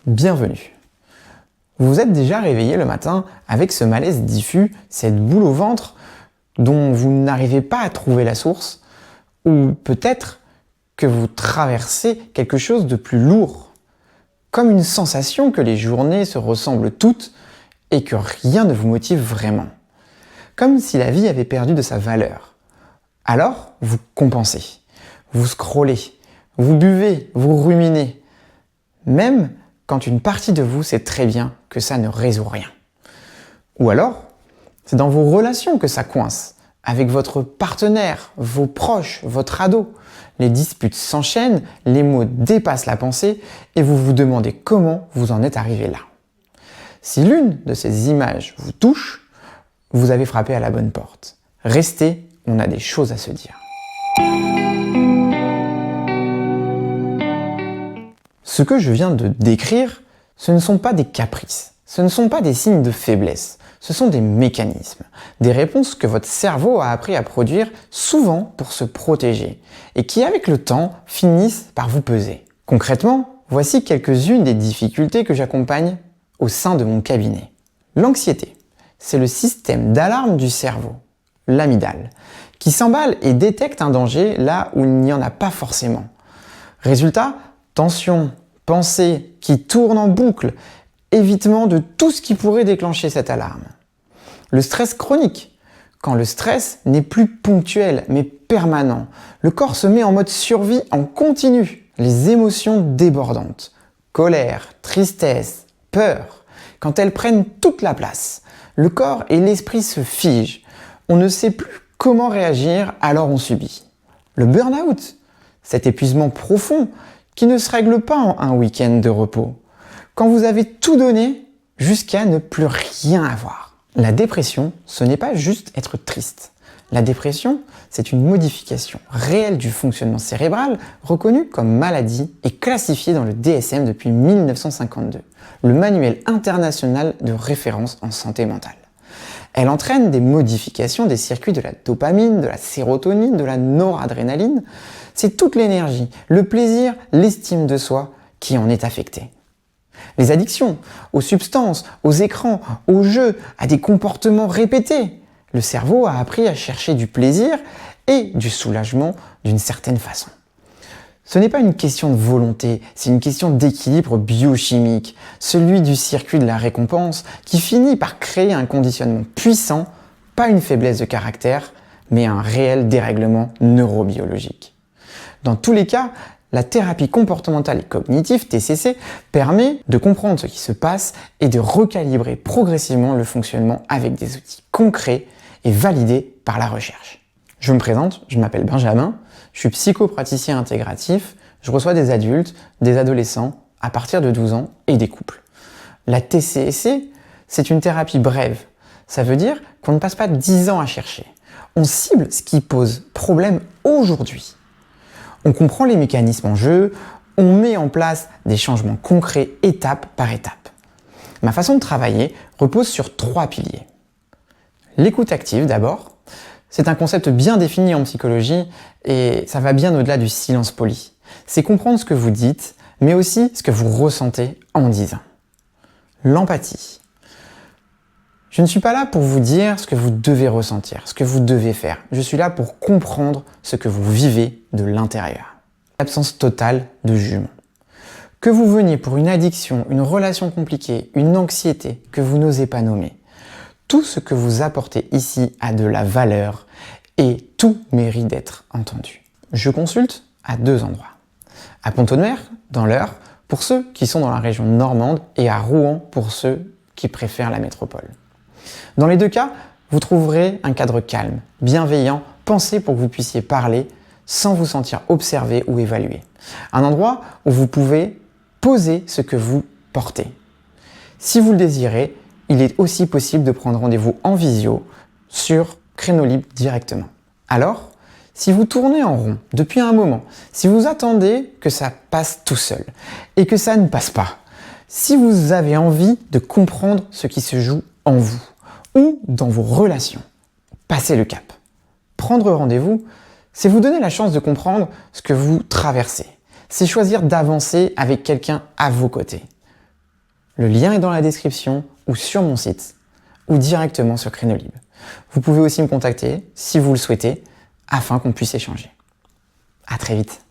Bienvenue. Vous vous êtes déjà réveillé le matin avec ce malaise diffus, cette boule au ventre dont vous n'arrivez pas à trouver la source, ou peut-être que vous traversez quelque chose de plus lourd, comme une sensation que les journées se ressemblent toutes et que rien ne vous motive vraiment, comme si la vie avait perdu de sa valeur. Alors, vous compensez, vous scrollez, vous buvez, vous ruminez, même quand une partie de vous sait très bien que ça ne résout rien. Ou alors, c'est dans vos relations que ça coince, avec votre partenaire, vos proches, votre ado. Les disputes s'enchaînent, les mots dépassent la pensée et vous vous demandez comment vous en êtes arrivé là. Si l'une de ces images vous touche, vous avez frappé à la bonne porte. Restez, on a des choses à se dire. Ce que je viens de décrire, ce ne sont pas des caprices, ce ne sont pas des signes de faiblesse, ce sont des mécanismes, des réponses que votre cerveau a appris à produire souvent pour se protéger et qui, avec le temps, finissent par vous peser. Concrètement, voici quelques-unes des difficultés que j'accompagne au sein de mon cabinet. L'anxiété, c'est le système d'alarme du cerveau, l'amygdale, qui s'emballe et détecte un danger là où il n'y en a pas forcément. Résultat, tension, pensée qui tourne en boucle, évitement de tout ce qui pourrait déclencher cette alarme. Le stress chronique, quand le stress n'est plus ponctuel mais permanent. Le corps se met en mode survie en continu. Les émotions débordantes, colère, tristesse, peur, quand elles prennent toute la place, le corps et l'esprit se figent. On ne sait plus comment réagir, alors on subit. Le burn-out, cet épuisement profond qui ne se règle pas en un week-end de repos. Quand vous avez tout donné jusqu'à ne plus rien avoir. La dépression, ce n'est pas juste être triste. La dépression, c'est une modification réelle du fonctionnement cérébral reconnue comme maladie et classifiée dans le DSM depuis 1952, le manuel international de référence en santé mentale. Elle entraîne des modifications des circuits de la dopamine, de la sérotonine, de la noradrénaline. C'est toute l'énergie, le plaisir, l'estime de soi qui en est affectée. Les addictions aux substances, aux écrans, aux jeux, à des comportements répétés. Le cerveau a appris à chercher du plaisir et du soulagement d'une certaine façon. Ce n'est pas une question de volonté, c'est une question d'équilibre biochimique, celui du circuit de la récompense qui finit par créer un conditionnement puissant, pas une faiblesse de caractère, mais un réel dérèglement neurobiologique. Dans tous les cas, la thérapie comportementale et cognitive, TCC, permet de comprendre ce qui se passe et de recalibrer progressivement le fonctionnement avec des outils concrets et validés par la recherche. Je me présente, je m'appelle Benjamin, je suis psychopraticien intégratif, je reçois des adultes, des adolescents à partir de 12 ans et des couples. La TCC, c'est une thérapie brève. Ça veut dire qu'on ne passe pas 10 ans à chercher. On cible ce qui pose problème aujourd'hui. On comprend les mécanismes en jeu, on met en place des changements concrets étape par étape. Ma façon de travailler repose sur 3 piliers. L'écoute active d'abord. C'est un concept bien défini en psychologie et ça va bien au-delà du silence poli. C'est comprendre ce que vous dites, mais aussi ce que vous ressentez en disant. L'empathie. Je ne suis pas là pour vous dire ce que vous devez ressentir, ce que vous devez faire. Je suis là pour comprendre ce que vous vivez de l'intérieur. L'absence totale de jugement. Que vous veniez pour une addiction, une relation compliquée, une anxiété que vous n'osez pas nommer, tout ce que vous apportez ici a de la valeur et tout mérite d'être entendu. Je consulte à 2 endroits. À Pont-de-Mer, dans l'Eure, pour ceux qui sont dans la région normande, et à Rouen pour ceux qui préfèrent la métropole. Dans les 2 cas, vous trouverez un cadre calme, bienveillant, pensé pour que vous puissiez parler sans vous sentir observé ou évalué. Un endroit où vous pouvez poser ce que vous portez. Si vous le désirez, il est aussi possible de prendre rendez-vous en visio sur Créneau Libre directement. Alors, si vous tournez en rond depuis un moment, si vous attendez que ça passe tout seul et que ça ne passe pas, si vous avez envie de comprendre ce qui se joue en vous ou dans vos relations, passez le cap. Prendre rendez-vous, c'est vous donner la chance de comprendre ce que vous traversez. C'est choisir d'avancer avec quelqu'un à vos côtés. Le lien est dans la description ou sur mon site ou directement sur Crénolib. Vous pouvez aussi me contacter si vous le souhaitez afin qu'on puisse échanger. À très vite.